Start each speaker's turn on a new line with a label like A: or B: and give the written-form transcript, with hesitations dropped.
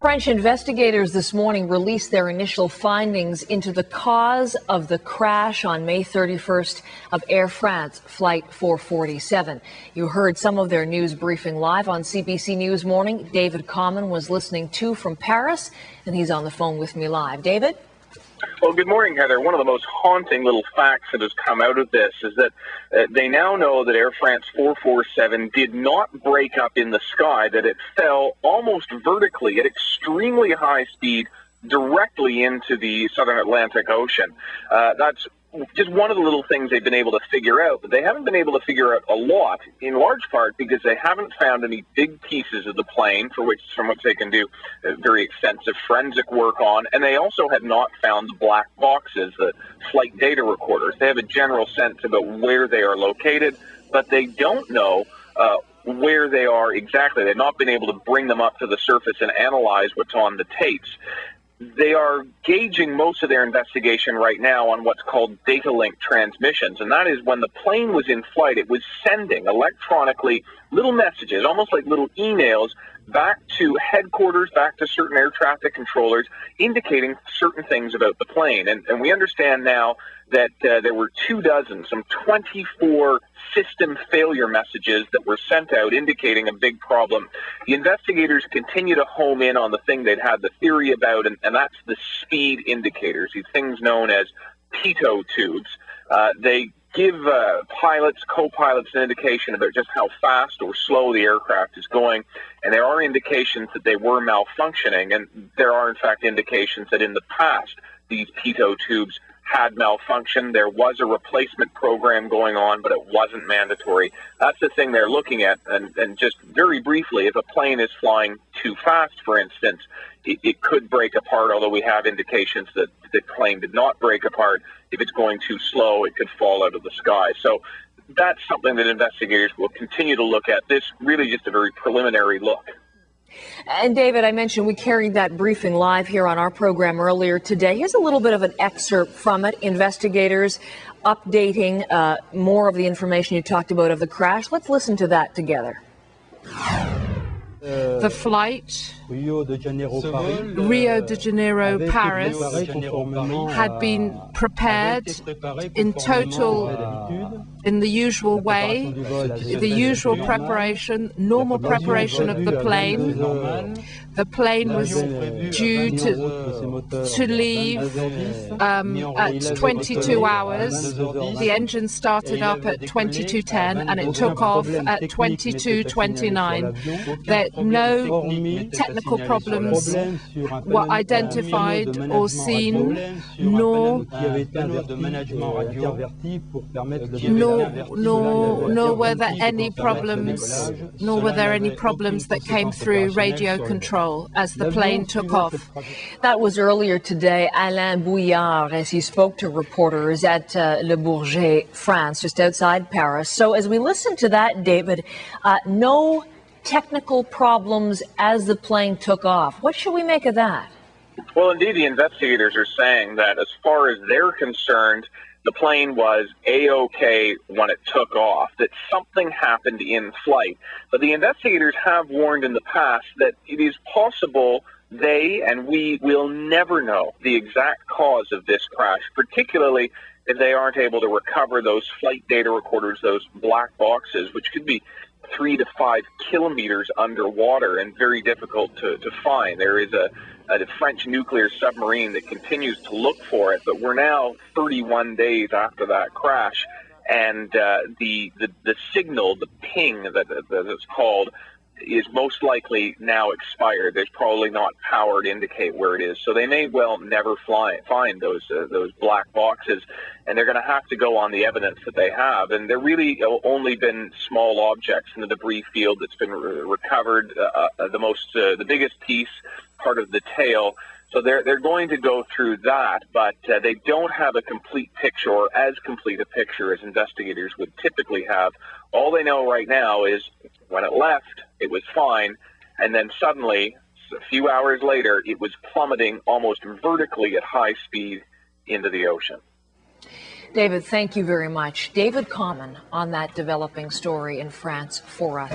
A: French investigators this morning released their initial findings into the cause of the crash on May 31st of Air France Flight 447. You heard some of their news briefing live on CBC News Morning. David Common was listening to from Paris, and he's on the phone with me live. David?
B: Well, good morning, Heather. One of the most haunting little facts that has come out of this is that they now know that Air France 447 did not break up in the sky, that it fell almost vertically at extremely high speed directly into the southern Atlantic Ocean. That's just one of the little things they've been able to figure out, but they haven't been able to figure out a lot, in large part because they haven't found any big pieces of the plane from which they can do very extensive forensic work on, and they also have not found the black boxes, the flight data recorders. They have a general sense about where they are located, but they don't know where they are exactly. They've not been able to bring them up to the surface and analyze what's on the tapes. They are gauging most of their investigation right now on what's called data link transmissions, and that is when the plane was in flight, it was sending electronically little messages, almost like little emails, back to headquarters, back to certain air traffic controllers, indicating certain things about the plane. And we understand now that there were 24 some 24 system failure messages that were sent out indicating a big problem. The investigators continue to home in on the thing they'd had the theory about, and that's the speed indicators, these things known as pitot tubes. They give pilots, co-pilots an indication about just how fast or slow the aircraft is going, and there are indications that they were malfunctioning, and there are in fact indications that in the past these pitot tubes had malfunctioned. There was a replacement program going on, but it wasn't mandatory. That's the thing they're looking at, and just very briefly, if a plane is flying too fast, for instance, it could break apart, although we have indications that the plane did not break apart. If it's going too slow, it could fall out of the sky. So that's something that investigators will continue to look at. This really just a very preliminary look.
A: And David, I mentioned we carried that briefing live here on our program earlier today. Here's a little bit of an excerpt from it. Investigators updating more of the information you talked about of the crash. Let's listen to that together.
C: The flight Rio de Janeiro, Paris had been prepared in total, in the usual way, the usual preparation, normal preparation of the plane. The plane was due to leave at 22 hours. The engine started up at 22:10 and it took off at 22:29. No technical problems were identified or seen, nor were there any problems that came through radio control as the plane took off.
A: That was earlier today, Alain Bouillard, as he spoke to reporters at Le Bourget, France, just outside Paris. So as we listen to that, David, no technical problems as the plane took off. What should we make of that?
B: Well, indeed, the investigators are saying that as far as they're concerned, the plane was A-OK when it took off, that something happened in flight. But the investigators have warned in the past that it is possible they and we will never know the exact cause of this crash, particularly if they aren't able to recover those flight data recorders, those black boxes, which could be 3 to 5 kilometers underwater and very difficult to find. There is a French nuclear submarine that continues to look for it, but we're now 31 days after that crash, and the signal, the ping that it's called, is most likely now expired. There's probably not power to indicate where it is, so they may well never find those black boxes, and they're going to have to go on the evidence that they have. And there really only been small objects in the debris field that's been recovered. The biggest piece, part of the tail. So they're going to go through that, but they don't have a complete picture, or as complete a picture as investigators would typically have. All they know right now is when it left, it was fine, and then suddenly, a few hours later, it was plummeting almost vertically at high speed into the ocean.
A: David, thank you very much. David Common on that developing story in France for us.